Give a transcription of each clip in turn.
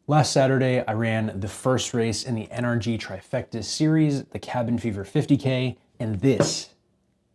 Last Saturday, I ran the first race in the NRG Trifecta series, the Cabin Fever 50K, and this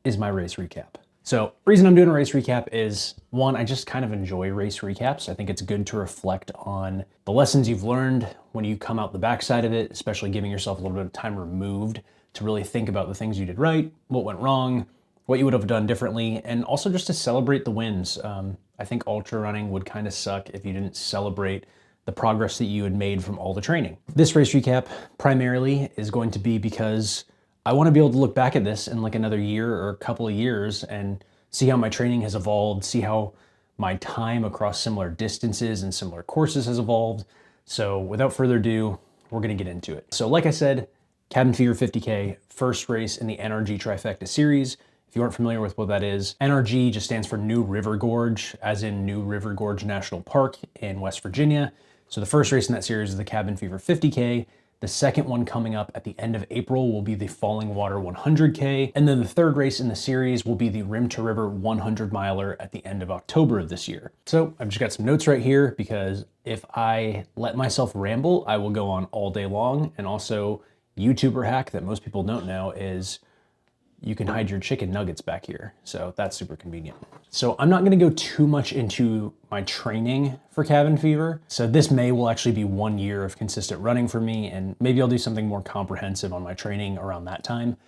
is my race recap. So, reason I'm doing a race recap is, one, I just kind of enjoy race recaps. I think it's good to reflect on the lessons you've learned when you come out the backside of it, especially giving yourself a little bit of time removed to really think about the things you did right, what went wrong, what you would have done differently, and also just to celebrate the wins. I think ultra running would kind of suck if you didn't celebrate the progress that you had made from all the training. This race recap primarily is going to be because I want to be able to look back at this in like another year or a couple of years and see how my training has evolved, see how my time across similar distances and similar courses has evolved. So without further ado, we're going to get into it. So like I said, Cabin Fever 50K, first race in the NRG Trifecta series. If you aren't familiar with what that is, NRG just stands for New River Gorge, as in New River Gorge National Park in West Virginia. So the first race in that series is the Cabin Fever 50K. The second one coming up at the end of April will be the Falling Water 100K. And then the third race in the series will be the Rim to River 100 miler at the end of October of this year. So I've just got some notes right here because if I let myself ramble, I will go on all day long. And also, YouTuber hack that most people don't know is you can hide your chicken nuggets back here. So that's super convenient. So I'm not gonna go too much into my training for Cabin Fever. So this May will actually be 1 year of consistent running for me, and maybe I'll do something more comprehensive on my training around that time.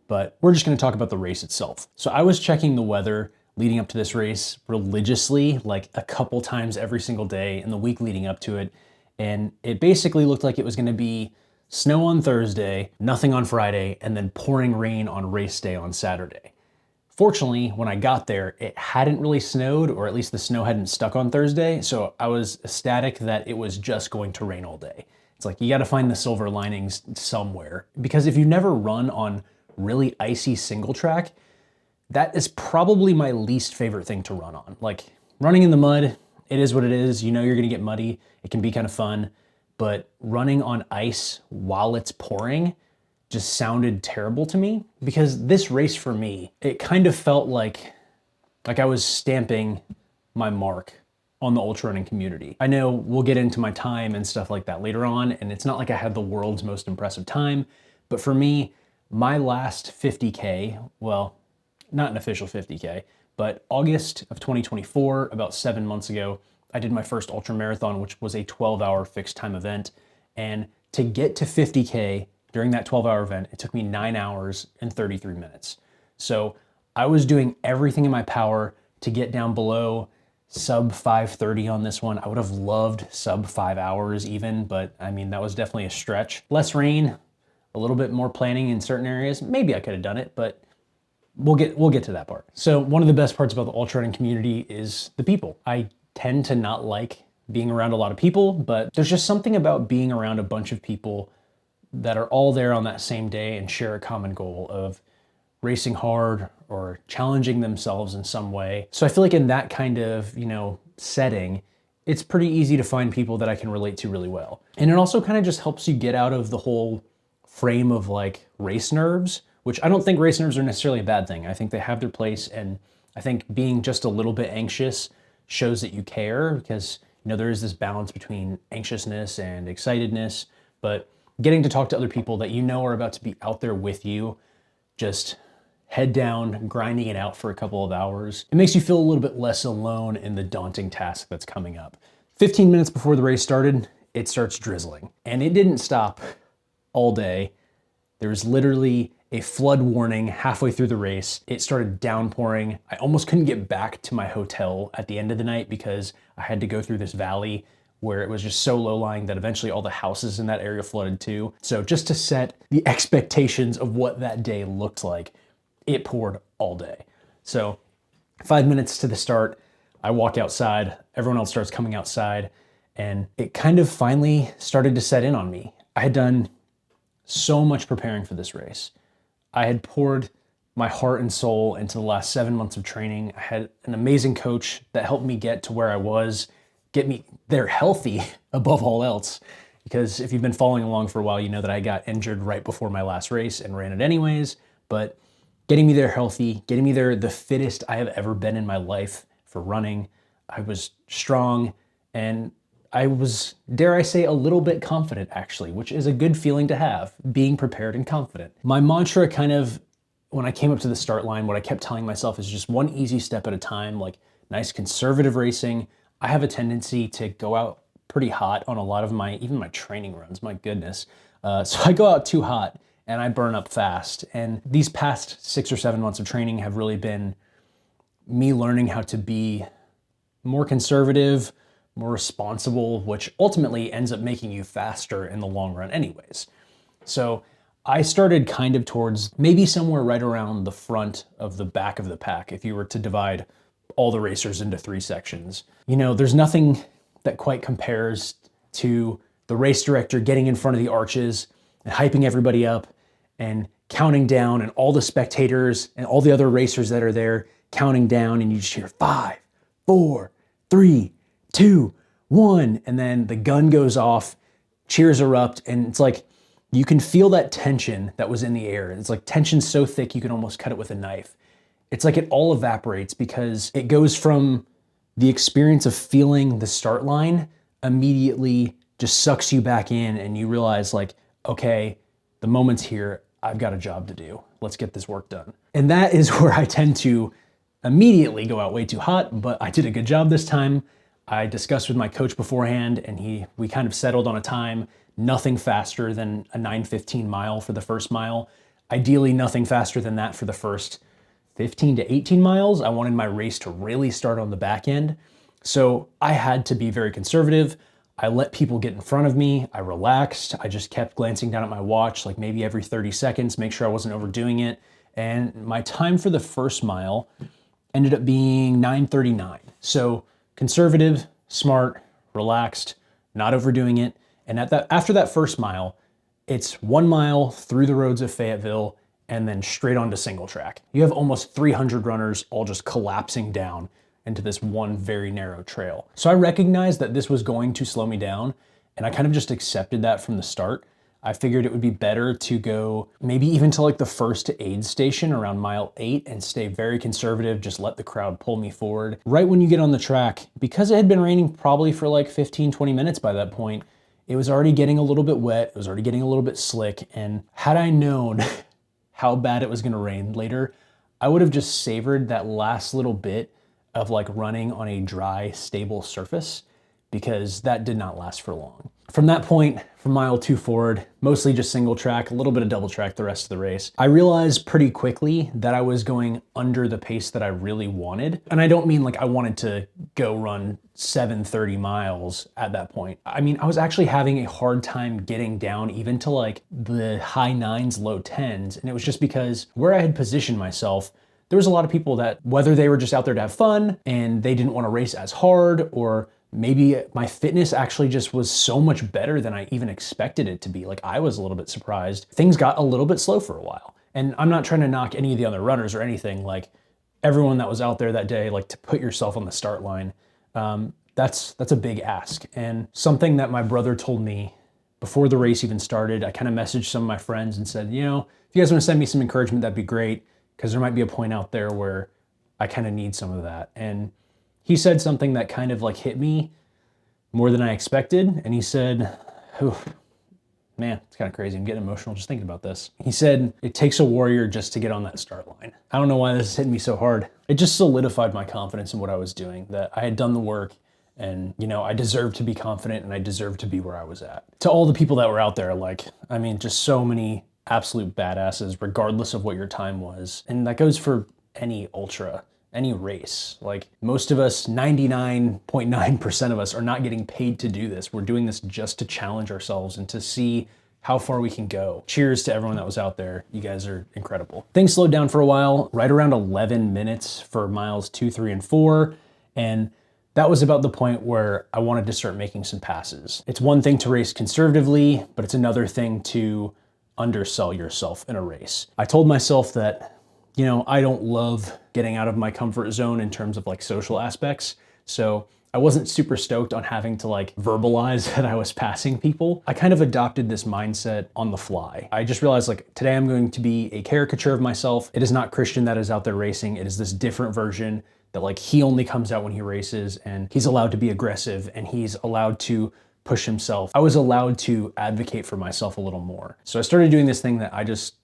But we're just gonna talk about the race itself. So I was checking the weather leading up to this race religiously, like a couple times every single day in the week leading up to it. And it basically looked like it was gonna be snow on Thursday, nothing on Friday, and then pouring rain on race day on Saturday. Fortunately, when I got there, it hadn't really snowed, or at least the snow hadn't stuck on Thursday, so I was ecstatic that it was just going to rain all day. It's like, you gotta find the silver linings somewhere, because if you never run on really icy single track, that is probably my least favorite thing to run on. Like, running in the mud, it is what it is. You know you're gonna get muddy. It can be kind of fun. But running on ice while it's pouring just sounded terrible to me, because this race for me, it kind of felt like I was stamping my mark on the ultra running community. I know we'll get into my time and stuff like that later on, and it's not like I had the world's most impressive time, but for me, my last 50K, well, not an official 50K, but August of 2024, about 7 months ago, I did my first ultra marathon, which was a 12-hour fixed time event. And to get to 50K during that 12-hour event, it took me 9 hours and 33 minutes. So I was doing everything in my power to get down below sub 5:30 on this one. I would have loved sub 5 hours even, but I mean, that was definitely a stretch. Less rain, a little bit more planning in certain areas. Maybe I could have done it, but we'll get to that part. So one of the best parts about the ultra running community is the people. I tend to not like being around a lot of people, but there's just something about being around a bunch of people that are all there on that same day and share a common goal of racing hard or challenging themselves in some way. So I feel like in that kind of, setting, it's pretty easy to find people that I can relate to really well. And it also kind of just helps you get out of the whole frame of like race nerves, which I don't think race nerves are necessarily a bad thing. I think they have their place, and I think being just a little bit anxious shows that you care, because there is this balance between anxiousness and excitedness, but getting to talk to other people that are about to be out there with you, just head down, grinding it out for a couple of hours, it makes you feel a little bit less alone in the daunting task that's coming up. 15 minutes before the race started, it starts drizzling, and it didn't stop all day. There was literally a flood warning halfway through the race. It started downpouring. I almost couldn't get back to my hotel at the end of the night because I had to go through this valley where it was just so low-lying that eventually all the houses in that area flooded too. So just to set the expectations of what that day looked like, it poured all day. So 5 minutes to the start, I walk outside, everyone else starts coming outside, and it kind of finally started to set in on me. I had done so much preparing for this race. I had poured my heart and soul into the last 7 months of training. I had an amazing coach that helped me get to where I was, get me there healthy above all else. Because if you've been following along for a while, you know that I got injured right before my last race and ran it anyways. But getting me there healthy, getting me there the fittest I have ever been in my life for running. I was strong, and I was, dare I say, a little bit confident actually, which is a good feeling to have, being prepared and confident. My mantra kind of, when I came up to the start line, what I kept telling myself is just one easy step at a time, like nice conservative racing. I have a tendency to go out pretty hot on a lot of even my training runs, my goodness. So I go out too hot and I burn up fast. And these past 6 or 7 months of training have really been me learning how to be more conservative, more responsible, which ultimately ends up making you faster in the long run anyways. So I started kind of towards maybe somewhere right around the front of the back of the pack if you were to divide all the racers into 3 sections. You know, there's nothing that quite compares to the race director getting in front of the arches and hyping everybody up and counting down, and all the spectators and all the other racers that are there counting down, and you just hear 5, 4, 3, 2, 1, and then the gun goes off, cheers erupt, and it's like you can feel that tension that was in the air. It's like tension so thick you can almost cut it with a knife. It's like it all evaporates because it goes from the experience of feeling the start line immediately just sucks you back in, and you realize like, okay, the moment's here, I've got a job to do. Let's get this work done. And that is where I tend to immediately go out way too hot, but I did a good job this time. I discussed with my coach beforehand, and we kind of settled on a time, nothing faster than a 9:15 mile for the first mile. Ideally, nothing faster than that for the first 15 to 18 miles. I wanted my race to really start on the back end. So I had to be very conservative. I let people get in front of me. I relaxed. I just kept glancing down at my watch, like maybe every 30 seconds, make sure I wasn't overdoing it. And my time for the first mile ended up being 9:39. So conservative, smart, relaxed, not overdoing it. And after that first mile, it's 1 mile through the roads of Fayetteville and then straight onto single track. You have almost 300 runners all just collapsing down into this one very narrow trail. So I recognized that this was going to slow me down, and I kind of just accepted that from the start. I figured it would be better to go maybe even to like the first aid station around mile 8 and stay very conservative, just let the crowd pull me forward. Right when you get on the track, because it had been raining probably for like 15, 20 minutes by that point, it was already getting a little bit wet, it was already getting a little bit slick, and had I known how bad it was gonna rain later, I would have just savored that last little bit of like running on a dry, stable surface, because that did not last for long. From that point, from mile 2 forward, mostly just single track, a little bit of double track the rest of the race. I realized pretty quickly that I was going under the pace that I really wanted. And I don't mean like I wanted to go run 7:30 miles at that point. I mean, I was actually having a hard time getting down even to like the high 9s, low 10s. And it was just because where I had positioned myself, there was a lot of people that, whether they were just out there to have fun and they didn't want to race as hard, or maybe my fitness actually just was so much better than I even expected it to be. Like I was a little bit surprised. Things got a little bit slow for a while. And I'm not trying to knock any of the other runners or anything. Like everyone that was out there that day, like to put yourself on the start line, that's a big ask. And something that my brother told me before the race even started, I kind of messaged some of my friends and said, you know, if you guys want to send me some encouragement, that'd be great, because there might be a point out there where I kind of need some of that. And he said something that kind of like hit me more than I expected. And he said, man, it's kind of crazy. I'm getting emotional just thinking about this. He said, it takes a warrior just to get on that start line. I don't know why this is hitting me so hard. It just solidified my confidence in what I was doing, that I had done the work, and you know, I deserved to be confident and I deserved to be where I was at. To all the people that were out there, like, I mean, just so many absolute badasses, regardless of what your time was. And that goes for any ultra, any race. Like most of us, 99.9% of us are not getting paid to do this. We're doing this just to challenge ourselves and to see how far we can go. Cheers to everyone that was out there. You guys are incredible. Things slowed down for a while, right around 11 minutes for miles 2, 3, and 4. And that was about the point where I wanted to start making some passes. It's one thing to race conservatively, but it's another thing to undersell yourself in a race. I told myself that, you know, I don't love getting out of my comfort zone in terms of like social aspects. So I wasn't super stoked on having to like verbalize that I was passing people. I kind of adopted this mindset on the fly. I just realized like today I'm going to be a caricature of myself. It is not Christian that is out there racing. It is this different version that like he only comes out when he races and he's allowed to be aggressive and he's allowed to push himself. I was allowed to advocate for myself a little more. So I started doing this thing that I just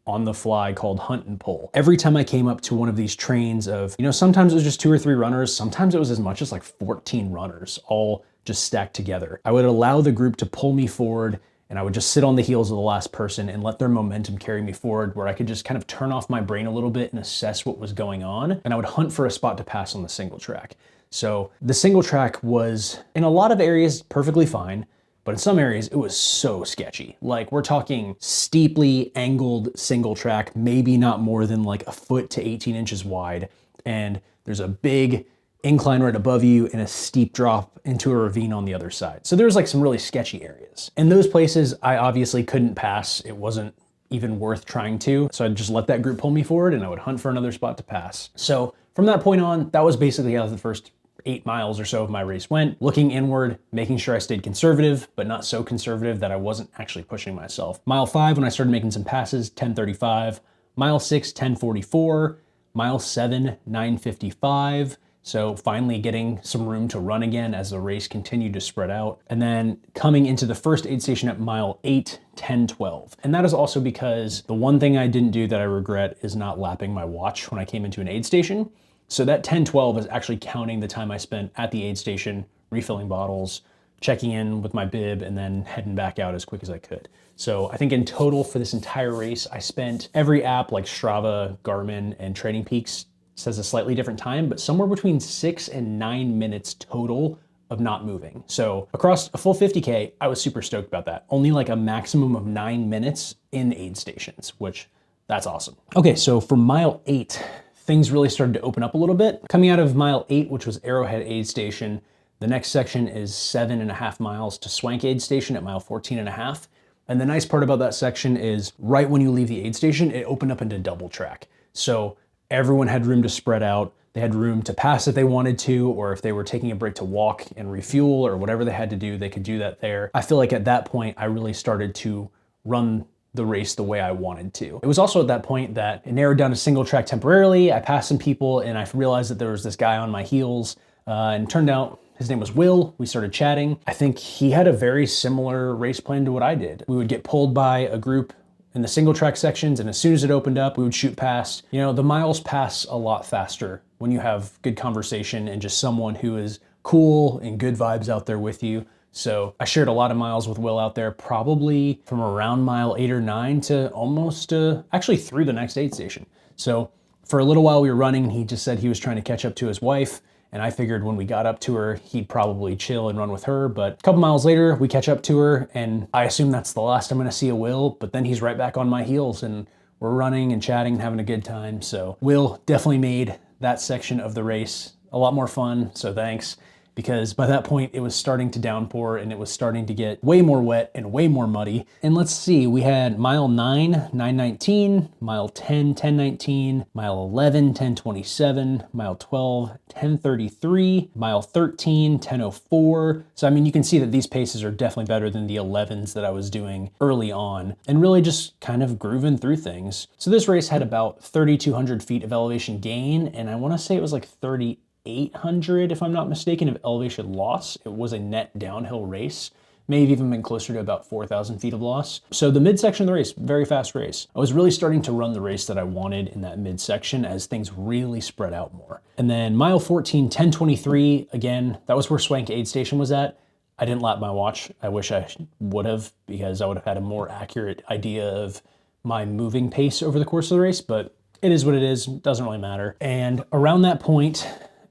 on the fly called hunt and pull. Every time I came up to one of these trains of, sometimes it was just 2 or 3 runners, sometimes it was as much as like 14 runners, all just stacked together. I would allow the group to pull me forward and I would just sit on the heels of the last person and let their momentum carry me forward, where I could just kind of turn off my brain a little bit and assess what was going on. And I would hunt for a spot to pass on the single track. So the single track was in a lot of areas perfectly fine, but in some areas it was so sketchy. Like we're talking steeply angled single track, maybe not more than like a foot to 18 inches wide. And there's a big incline right above you and a steep drop into a ravine on the other side. So there's like some really sketchy areas. In those places, I obviously couldn't pass. It wasn't even worth trying to. So I'd just let that group pull me forward and I would hunt for another spot to pass. So from that point on, that was basically how the first 8 miles or so of my race went, looking inward, making sure I stayed conservative, but not so conservative that I wasn't actually pushing myself. Mile 5, when I started making some passes, 10:35. Mile 6, 10:44. Mile 7, 9:55. So finally getting some room to run again as the race continued to spread out. And then coming into the first aid station at mile 8, 10:12. And that is also because the one thing I didn't do that I regret is not lapping my watch when I came into an aid station. So that 10:12 is actually counting the time I spent at the aid station, refilling bottles, checking in with my bib, and then heading back out as quick as I could. So I think in total for this entire race, I spent every app like Strava, Garmin, and Training Peaks says a slightly different time, but somewhere between 6 and 9 minutes total of not moving. So across a full 50K, I was super stoked about that. Only like a maximum of 9 minutes in aid stations, which that's awesome. Okay, so for mile 8, things really started to open up a little bit. Coming out of mile 8, which was Arrowhead Aid Station, the next section is 7.5 miles to Swank Aid Station at mile 14.5. And the nice part about that section is right when you leave the aid station, it opened up into double track. So everyone had room to spread out. They had room to pass if they wanted to, or if they were taking a break to walk and refuel or whatever they had to do, they could do that there. I feel like at that point, I really started to run the race the way I wanted to. It was also at that point that it narrowed down to single track temporarily. I passed some people and I realized that there was this guy on my heels and turned out his name was Will. We started chatting. I think he had a very similar race plan to what I did. We would get pulled by a group in the single track sections, and as soon as it opened up, we would shoot past. The miles pass a lot faster when you have good conversation and just someone who is cool and good vibes out there with you. So I shared a lot of miles with Will out there, probably from around mile 8 or 9 to almost actually through the next aid station. So for a little while we were running, and he just said he was trying to catch up to his wife. And I figured when we got up to her, he'd probably chill and run with her. But a couple miles later, we catch up to her, and I assume that's the last I'm gonna see of Will, but then he's right back on my heels and we're running and chatting and having a good time. So Will definitely made that section of the race a lot more fun, so thanks. Because by that point it was starting to downpour and it was starting to get way more wet and way more muddy. And let's see, we had mile 9, 9:19, mile 10, 10:19, mile 11, 10:27, mile 12, 10:33, mile 13, 10:04. So I mean, you can see that these paces are definitely better than the 11s that I was doing early on, and really just kind of grooving through things. So this race had about 3,200 feet of elevation gain, and I wanna say it was like 3,800, if I'm not mistaken, of elevation loss. It was a net downhill race, may have even been closer to about 4,000 feet of loss. So the midsection of the race, very fast race. I was really starting to run the race that I wanted in that midsection as things really spread out more. And then mile 14, 10:23, again, that was where Swank Aid Station was at. I didn't lap my watch. I wish I would have, because I would have had a more accurate idea of my moving pace over the course of the race, but it is what it is, doesn't really matter. And around that point,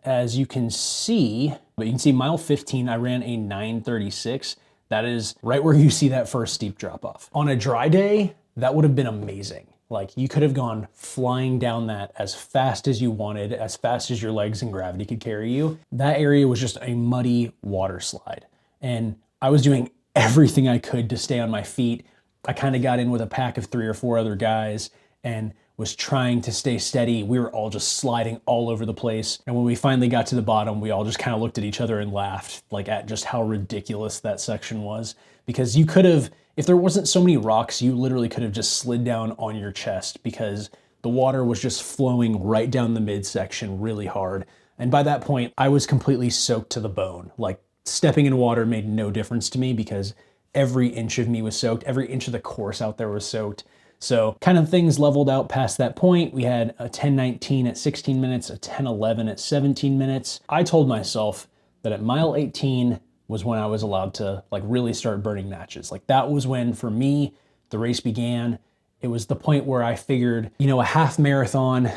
as you can see, mile 15, I ran a 9:36. That is right where you see that first steep drop off. On a dry day, that would have been amazing. Like, you could have gone flying down that as fast as you wanted, as fast as your legs and gravity could carry you. That area was just a muddy water slide. And I was doing everything I could to stay on my feet. I kind of got in with a pack of 3 or 4 other guys and was trying to stay steady. We were all just sliding all over the place. And when we finally got to the bottom, we all just kind of looked at each other and laughed, like, at just how ridiculous that section was. Because you could have, if there wasn't so many rocks, you literally could have just slid down on your chest, because The water was just flowing right down the midsection really hard. And by that point, I was completely soaked to the bone. Like, stepping in water made no difference to me because every inch of me was soaked. Every inch of the course out there was soaked. So kind of things leveled out past that point. We had a 10:19 at 16 minutes, a 10:11 at 17 minutes. I told myself that at mile 18 was when I was allowed to like really start burning matches. Like, that was when, for me, the race began. It was the point where I figured, you know, a half marathon,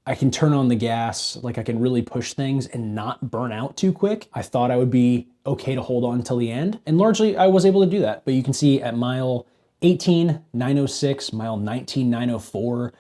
I can turn on the gas, like I can really push things and not burn out too quick. I thought I would be okay to hold on until the end. And largely I was able to do that. But you can see at mile 18, 9:06, mile 19, 9:04,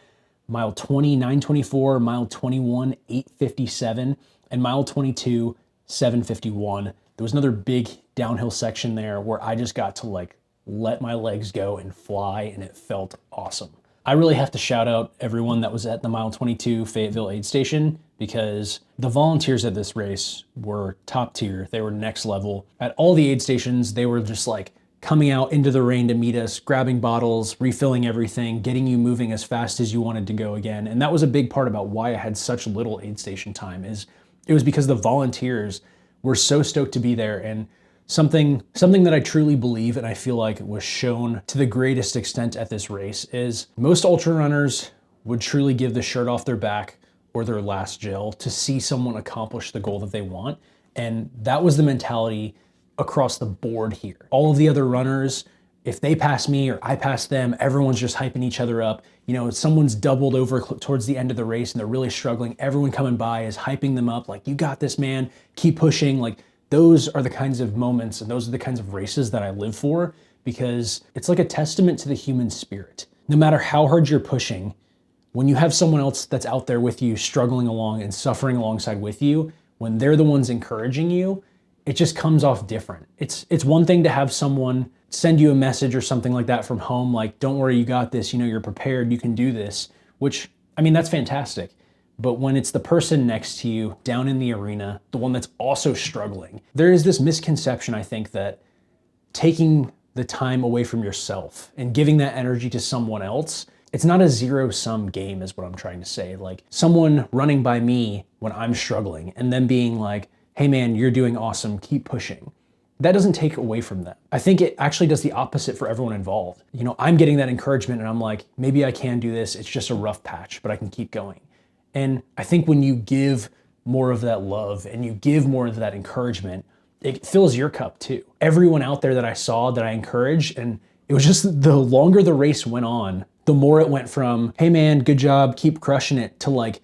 mile 20, 9:24, mile 21, 8:57, and mile 22, 7:51. There was another big downhill section there where I just got to like let my legs go and fly, and it felt awesome. I really have to shout out everyone that was at the mile 22 Fayetteville aid station, because the volunteers at this race were top tier. They were next level. At all the aid stations, they were just like coming out into the rain to meet us, grabbing bottles, refilling everything, getting you moving as fast as you wanted to go again. And that was a big part about why I had such little aid station time, is it was because the volunteers were so stoked to be there. And something that I truly believe, and I feel like was shown to the greatest extent at this race, is most ultra runners would truly give the shirt off their back or their last gel to see someone accomplish the goal that they want. And that was the mentality across the board here. All of the other runners, if they pass me or I pass them, everyone's just hyping each other up. You know, if someone's doubled over towards the end of the race and they're really struggling, everyone coming by is hyping them up like, you got this, man, keep pushing. Like, those are the kinds of moments and those are the kinds of races that I live for, because it's like a testament to the human spirit. No matter how hard you're pushing, when you have someone else that's out there with you, struggling along and suffering alongside with you, when they're the ones encouraging you, it just comes off different. It's one thing to have someone send you a message or something like that from home, like, don't worry, you got this, you know, you're prepared, you can do this, which, I mean, that's fantastic. But when it's the person next to you down in the arena, the one that's also struggling, there is this misconception, I think, that taking the time away from yourself and giving that energy to someone else, it's not a zero-sum game is what I'm trying to say. Like, someone running by me when I'm struggling and them being like, hey man, you're doing awesome, keep pushing. That doesn't take away from them. I think it actually does the opposite for everyone involved. You know, I'm getting that encouragement and I'm like, maybe I can do this. It's just a rough patch, but I can keep going. And I think when you give more of that love and you give more of that encouragement, it fills your cup too. Everyone out there that I saw that I encouraged, and it was just the longer the race went on, the more it went from, hey man, good job, keep crushing it, to like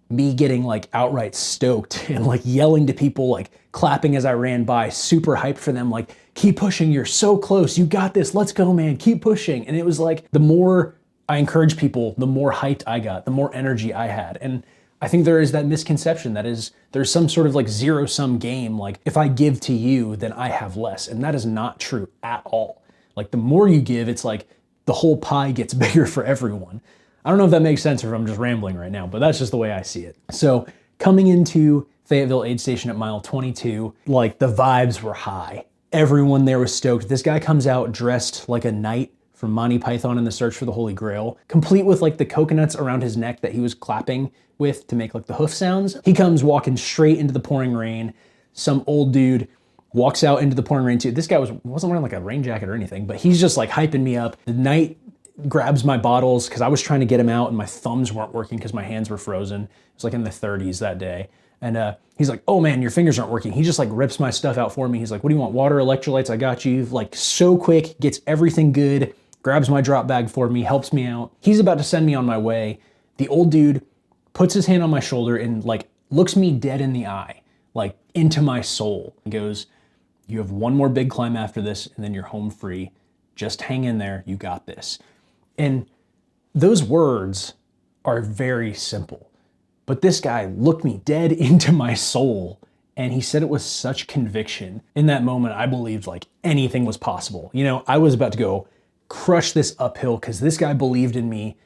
me getting like outright stoked and like yelling to people, like clapping as I ran by, super hyped for them, like, keep pushing, you're so close, you got this, let's go man, keep pushing. And it was like, the more I encouraged people, the more hyped I got, the more energy I had. And I think there is that misconception that there's some sort of like zero-sum game, like if I give to you, then I have less. And that is not true at all. Like, the more you give, it's like the whole pie gets bigger for everyone. I don't know if that makes sense or if I'm just rambling right now, but that's just the way I see it. So coming into Fayetteville aid station at mile 22, like, the vibes were high. Everyone there was stoked. This guy comes out dressed like a knight from Monty Python and the Search for the Holy Grail, complete with like the coconuts around his neck that he was clapping with to make like the hoof sounds. He comes walking straight into the pouring rain. Some old dude walks out into the pouring rain too. This guy wasn't wearing like a rain jacket or anything, but he's just like hyping me up. The knight grabs my bottles because I was trying to get him out and my thumbs weren't working because my hands were frozen. It was like in the 30s that day. And he's like, oh man, your fingers aren't working. He just like rips my stuff out for me. He's like, what do you want? Water, electrolytes? I got you. Like, so quick, gets everything good, grabs my drop bag for me, helps me out. He's about to send me on my way. The old dude puts his hand on my shoulder and like looks me dead in the eye, like into my soul, and goes, you have one more big climb after this and then you're home free. Just hang in there, you got this. And those words are very simple, but this guy looked me dead into my soul and he said it with such conviction. In that moment, I believed like anything was possible. You know, I was about to go crush this uphill because this guy believed in me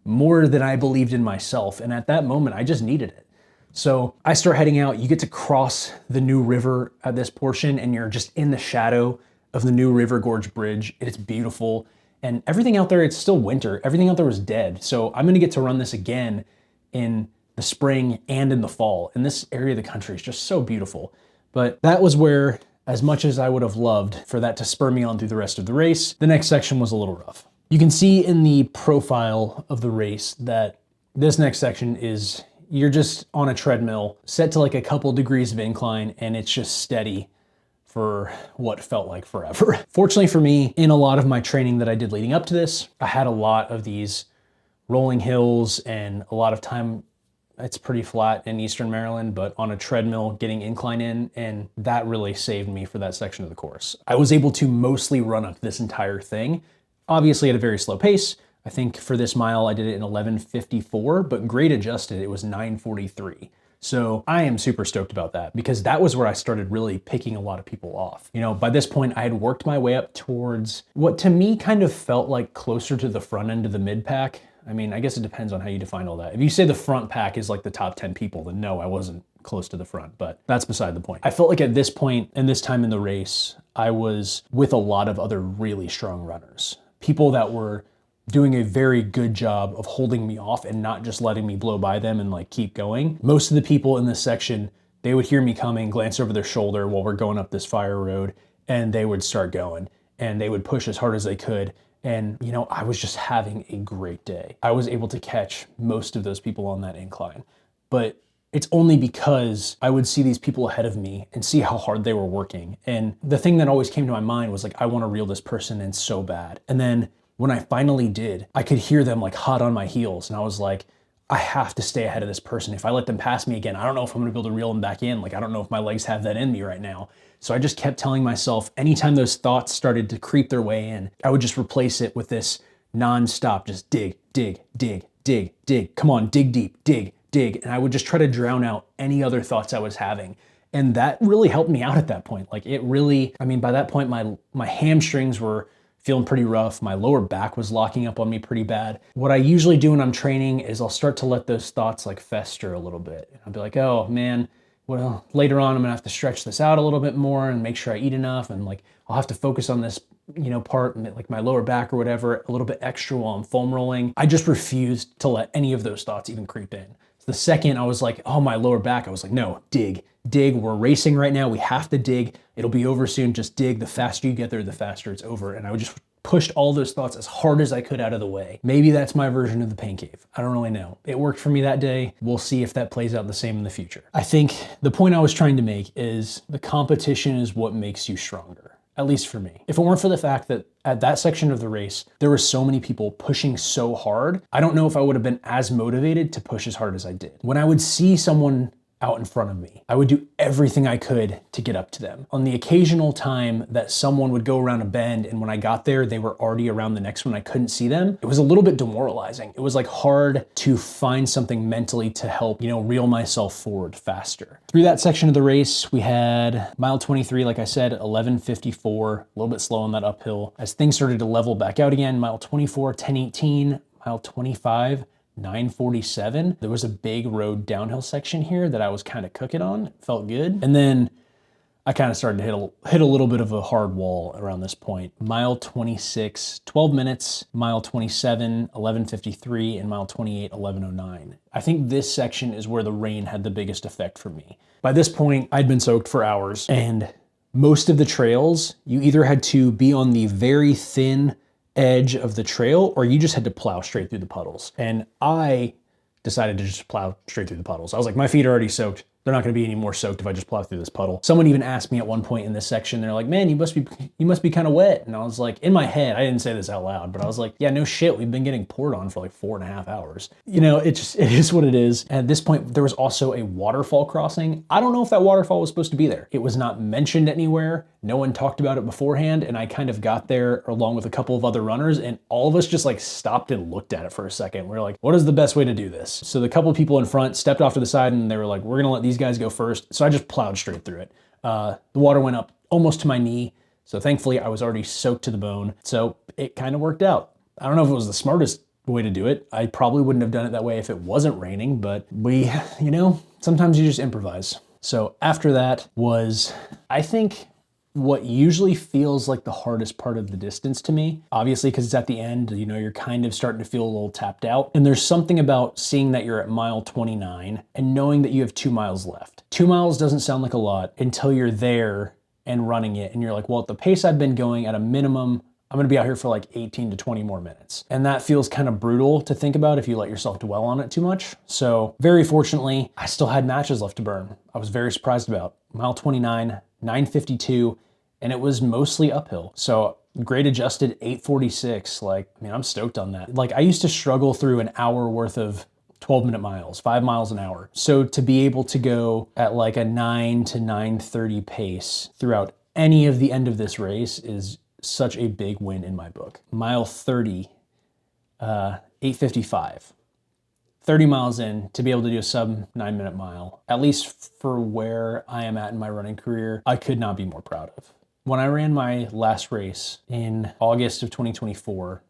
more than I believed in myself. And at that moment, I just needed it. So I start heading out. You get to cross the New River at this portion and you're just in the shadow of the New River Gorge Bridge. It's beautiful. And everything out there, it's still winter. Everything out there was dead. So I'm gonna get to run this again in the spring and in the fall. And this area of the country is just so beautiful. But that was where, as much as I would have loved for that to spur me on through the rest of the race, the next section was a little rough. You can see in the profile of the race that this next section is, you're just on a treadmill set to like a couple degrees of incline, and it's just steady for what felt like forever. Fortunately for me, in a lot of my training that I did leading up to this, I had a lot of these rolling hills and a lot of time. It's pretty flat in Eastern Maryland, but on a treadmill getting incline in, and that really saved me for that section of the course. I was able to mostly run up this entire thing, obviously at a very slow pace. I think for this mile, I did it in 11:54, but grade adjusted, it was 9:43. So I am super stoked about that, because that was where I started really picking a lot of people off. You know, by this point, I had worked my way up towards what to me kind of felt like closer to the front end of the mid pack. I mean, I guess it depends on how you define all that. If you say the front pack is like the top 10 people, then no, I wasn't close to the front, but that's beside the point. I felt like at this point and this time in the race, I was with a lot of other really strong runners. People that were doing a very good job of holding me off and not just letting me blow by them and like keep going. Most of the people in this section, they would hear me coming, glance over their shoulder while we're going up this fire road, and they would start going, and they would push as hard as they could. And, you know, I was just having a great day. I was able to catch most of those people on that incline, but it's only because I would see these people ahead of me and see how hard they were working. And the thing that always came to my mind was like, I want to reel this person in so bad. And then when I finally did, I could hear them like hot on my heels. And I was like, I have to stay ahead of this person. If I let them pass me again, I don't know if I'm gonna be able to reel them back in. Like, I don't know if my legs have that in me right now. So I just kept telling myself, anytime those thoughts started to creep their way in, I would just replace it with this nonstop, just dig, dig, dig, dig, dig. Come on, dig deep, dig, dig. And I would just try to drown out any other thoughts I was having. And that really helped me out at that point. Like it really, I mean, by that point, my hamstrings were feeling pretty rough. My lower back was locking up on me pretty bad. What I usually do when I'm training is I'll start to let those thoughts like fester a little bit. I'll be like, oh man, well, later on, I'm gonna have to stretch this out a little bit more and make sure I eat enough. And like, I'll have to focus on this, you know, part, like my lower back or whatever, a little bit extra while I'm foam rolling. I just refused to let any of those thoughts even creep in. So the second I was like, oh, my lower back, I was like, no, dig, dig. We're racing right now. We have to dig. It'll be over soon. Just dig. The faster you get there, the faster it's over. And I would just pushed all those thoughts as hard as I could out of the way. Maybe that's my version of the pain cave. I don't really know. It worked for me that day. We'll see if that plays out the same in the future. I think the point I was trying to make is the competition is what makes you stronger, at least for me. If it weren't for the fact that at that section of the race, there were so many people pushing so hard, I don't know if I would have been as motivated to push as hard as I did. When I would see someone out in front of me, I would do everything I could to get up to them. On the occasional time that someone would go around a bend and when I got there, they were already around the next one, I couldn't see them. It was a little bit demoralizing. It was like hard to find something mentally to help, you know, reel myself forward faster. Through that section of the race, we had mile 23, like I said, 11:54, a little bit slow on that uphill. As things started to level back out again, mile 24, 10:18, mile 25, 9:47. There was a big road downhill section here that I was kind of cooking on. It felt good. And then I kind of started to hit a little bit of a hard wall around this point. Mile 26, 12 minutes, mile 27, 11:53, and mile 28, 11:09. I think this section is where the rain had the biggest effect for me. By this point, I'd been soaked for hours, and most of the trails, you either had to be on the very thin edge of the trail or you just had to plow straight through the puddles. And I decided to just plow straight through the puddles. I was like, my feet are already soaked. They're not gonna be any more soaked if I just plow through this puddle. Someone even asked me at one point in this section, they're like, man, you must be kind of wet. And I was like, in my head, I didn't say this out loud, but I was like, yeah, no shit. We've been getting poured on for like 4.5 hours. You know, it is what it is. And at this point, there was also a waterfall crossing. I don't know if that waterfall was supposed to be there. It was not mentioned anywhere. No one talked about it beforehand. And I kind of got there along with a couple of other runners and all of us just like stopped and looked at it for a second. We were like, what is the best way to do this? So the couple of people in front stepped off to the side and they were like, we're gonna let these guys go first. So I just plowed straight through it. The water went up almost to my knee. So thankfully I was already soaked to the bone. So it kind of worked out. I don't know if it was the smartest way to do it. I probably wouldn't have done it that way if it wasn't raining, but you know, sometimes you just improvise. So after that was, I think, what usually feels like the hardest part of the distance to me. Obviously, because it's at the end, you know, you're kind of starting to feel a little tapped out. And there's something about seeing that you're at mile 29 and knowing that you have 2 miles left. 2 miles doesn't sound like a lot until you're there and running it. And you're like, well, at the pace I've been going, at a minimum, I'm gonna be out here for like 18 to 20 more minutes. And that feels kind of brutal to think about if you let yourself dwell on it too much. So very fortunately, I still had matches left to burn. I was very surprised about. Mile 29, 9:52, and it was mostly uphill. So grade adjusted 8:46. Like, I mean, I'm stoked on that. Like, I used to struggle through an hour worth of 12-minute miles, 5 miles an hour. So to be able to go at like a 9 to 9:30 pace throughout any of the end of this race is such a big win in my book. Mile 30, 8:55. 30 miles in, to be able to do a sub 9-minute mile, at least for where I am at in my running career, I could not be more proud of. When I ran my last race in August of 2024,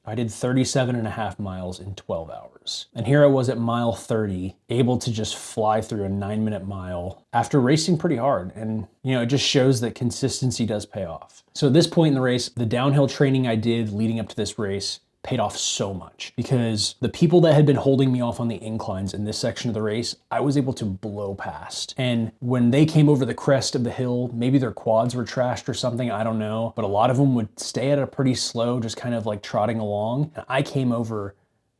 I did 37.5 miles in 12 hours. And here I was at mile 30, able to just fly through a 9-minute mile after racing pretty hard. And, you know, it just shows that consistency does pay off. So at this point in the race, the downhill training I did leading up to this race paid off so much, because the people that had been holding me off on the inclines in this section of the race, I was able to blow past. And when they came over the crest of the hill, maybe their quads were trashed or something, I don't know, but a lot of them would stay at a pretty slow, just kind of like trotting along. And I came over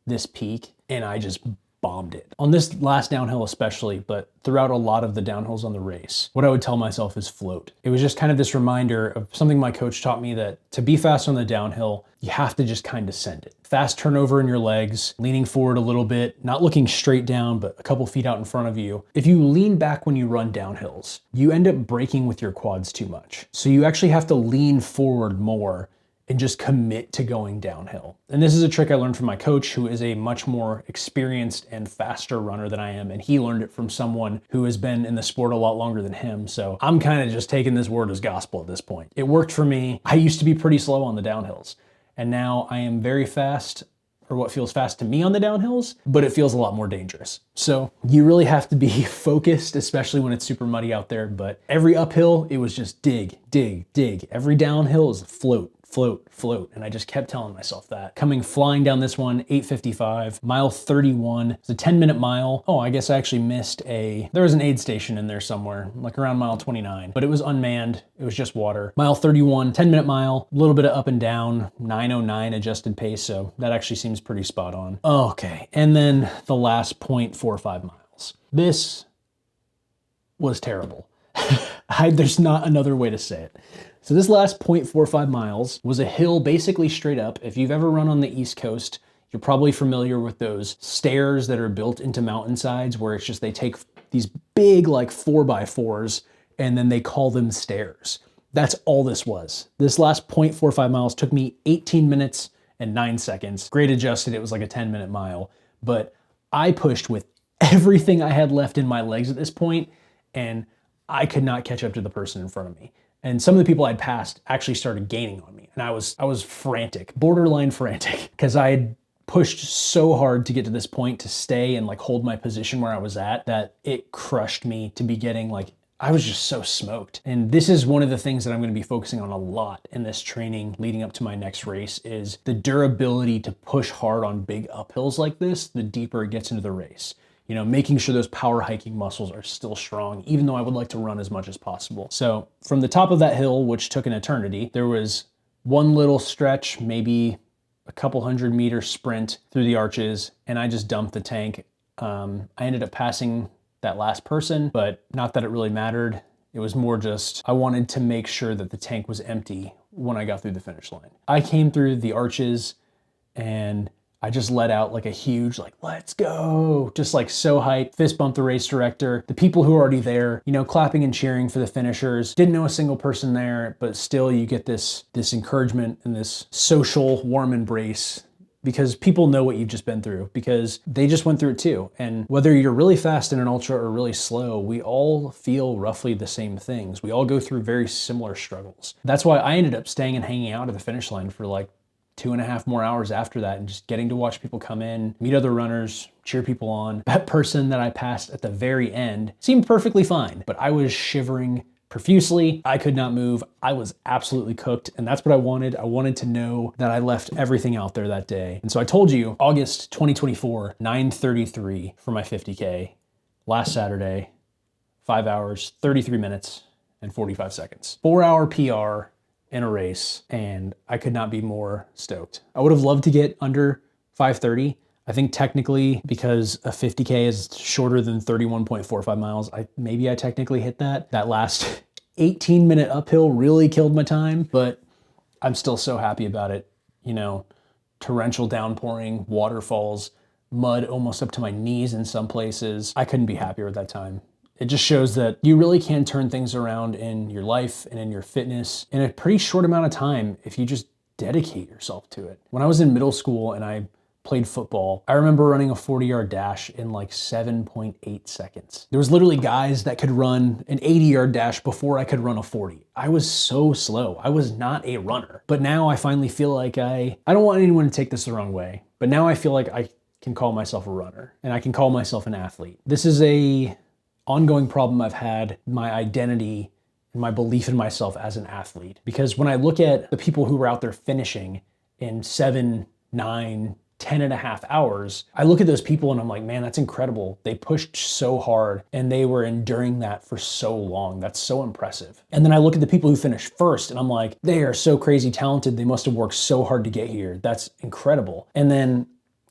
this peak and I just bombed it. On this last downhill especially, but throughout a lot of the downhills on the race, what I would tell myself is float. It was just kind of this reminder of something my coach taught me, that to be fast on the downhill, you have to just kind of send it. Fast turnover in your legs, leaning forward a little bit, not looking straight down, but a couple feet out in front of you. If you lean back when you run downhills, you end up braking with your quads too much. So you actually have to lean forward more and just commit to going downhill. And this is a trick I learned from my coach, who is a much more experienced and faster runner than I am. And he learned it from someone who has been in the sport a lot longer than him. So I'm kind of just taking this word as gospel at this point. It worked for me. I used to be pretty slow on the downhills, and now I am very fast, or what feels fast to me on the downhills, but it feels a lot more dangerous. So you really have to be focused, especially when it's super muddy out there. But every uphill, it was just dig, dig, dig. Every downhill is float, float, float. And I just kept telling myself that. Coming flying down this one, 8:55, mile 31. It's a 10-minute mile. Oh, I guess I actually missed there was an aid station in there somewhere, like around mile 29, but it was unmanned. It was just water. Mile 31, 10-minute mile, a little bit of up and down, 9:09 adjusted pace. So that actually seems pretty spot on. Okay. And then the last 0.45 miles. This was terrible. There's not another way to say it. So this last 0.45 miles was a hill basically straight up. If you've ever run on the East Coast, you're probably familiar with those stairs that are built into mountainsides, where it's just they take these big like 4x4s and then they call them stairs. That's all this was. This last 0.45 miles took me 18 minutes and 9 seconds. Grade adjusted, it was like a 10-minute mile, but I pushed with everything I had left in my legs at this point, and I could not catch up to the person in front of me. And some of the people I'd passed actually started gaining on me. And I was frantic, borderline frantic, because I had pushed so hard to get to this point, to stay and like hold my position where I was at, that it crushed me to be getting like, I was just so smoked. And this is one of the things that I'm going to be focusing on a lot in this training leading up to my next race, is the durability to push hard on big uphills like this, the deeper it gets into the race. You know, making sure those power hiking muscles are still strong, even though I would like to run as much as possible. So from the top of that hill, which took an eternity, there was one little stretch, maybe a couple 100-meter sprint through the arches, and I just dumped the tank. I ended up passing that last person, but not that it really mattered. It was more just, I wanted to make sure that the tank was empty when I got through the finish line. I came through the arches and I just let out like a huge, like, let's go, just like so hyped, fist bumped the race director. The people who are already there, you know, clapping and cheering for the finishers. Didn't know a single person there, but still you get this encouragement and this social warm embrace, because people know what you've just been through, because they just went through it too. And whether you're really fast in an ultra or really slow, we all feel roughly the same things. We all go through very similar struggles. That's why I ended up staying and hanging out at the finish line for like 2.5 more hours after that, and just getting to watch people come in, meet other runners, cheer people on. That person that I passed at the very end seemed perfectly fine, but I was shivering profusely. I could not move. I was absolutely cooked, and that's what I wanted. I wanted to know that I left everything out there that day. And so I told you, August 2024, 9:33 for my 50K, last Saturday, 5 hours, 33 minutes, and 45 seconds. 4-hour PR in a race, and I could not be more stoked. I would have loved to get under 5:30. I think technically, because a 50K is shorter than 31.45 miles, maybe I technically hit that. That last 18-minute uphill really killed my time, but I'm still so happy about it. You know, torrential downpouring, waterfalls, mud almost up to my knees in some places. I couldn't be happier with that time. It just shows that you really can turn things around in your life and in your fitness in a pretty short amount of time if you just dedicate yourself to it. When I was in middle school and I played football, I remember running a 40-yard dash in like 7.8 seconds. There was literally guys that could run an 80-yard dash before I could run a 40. I was so slow. I was not a runner. But now I finally feel like I don't want anyone to take this the wrong way, but now I feel like I can call myself a runner and I can call myself an athlete. This is a ongoing problem I've had, my identity and my belief in myself as an athlete. Because when I look at the people who were out there finishing in 7, 9, 10 and a half hours, I look at those people and I'm like, man, that's incredible. They pushed so hard and they were enduring that for so long. That's so impressive. And then I look at the people who finished first and I'm like, they are so crazy talented. They must have worked so hard to get here. That's incredible. And then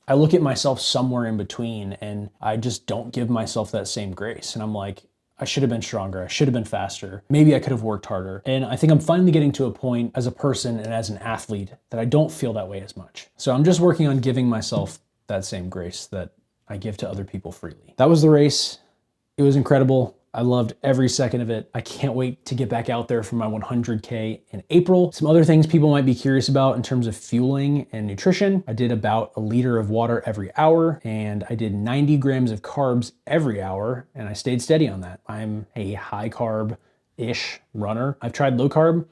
I look at myself somewhere in between and I just don't give myself that same grace. And I'm like, I should have been stronger. I should have been faster. Maybe I could have worked harder. And I think I'm finally getting to a point as a person and as an athlete that I don't feel that way as much. So I'm just working on giving myself that same grace that I give to other people freely. That was the race. It was incredible. I loved every second of it. I can't wait to get back out there for my 100K in April. Some other things people might be curious about in terms of fueling and nutrition. I did about a liter of water every hour and I did 90 grams of carbs every hour and I stayed steady on that. I'm a high carb-ish runner. I've tried low carb.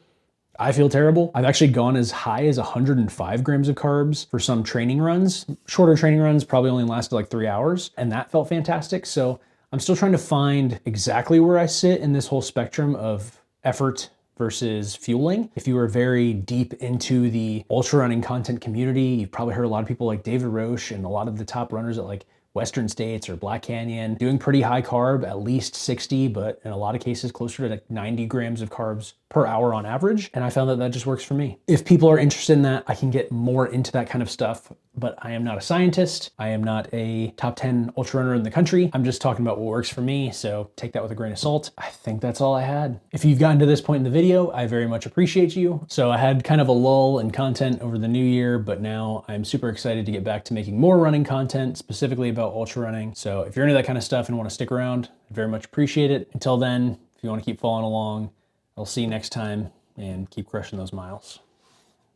I feel terrible. I've actually gone as high as 105 grams of carbs for some training runs. Shorter training runs probably only lasted like 3 hours and that felt fantastic. So I'm still trying to find exactly where I sit in this whole spectrum of effort versus fueling. If you are very deep into the ultra running content community, you've probably heard a lot of people like David Roche and a lot of the top runners at like Western States or Black Canyon doing pretty high carb, at least 60, but in a lot of cases closer to like 90 grams of carbs per hour on average. And I found that that just works for me. If people are interested in that, I can get more into that kind of stuff, but I am not a scientist. I am not a top 10 ultra runner in the country. I'm just talking about what works for me. So take that with a grain of salt. I think that's all I had. If you've gotten to this point in the video, I very much appreciate you. So I had kind of a lull in content over the new year, but now I'm super excited to get back to making more running content, specifically about ultra running. So if you're into that kind of stuff and want to stick around, I very much appreciate it. Until then, if you want to keep following along, I'll see you next time and keep crushing those miles.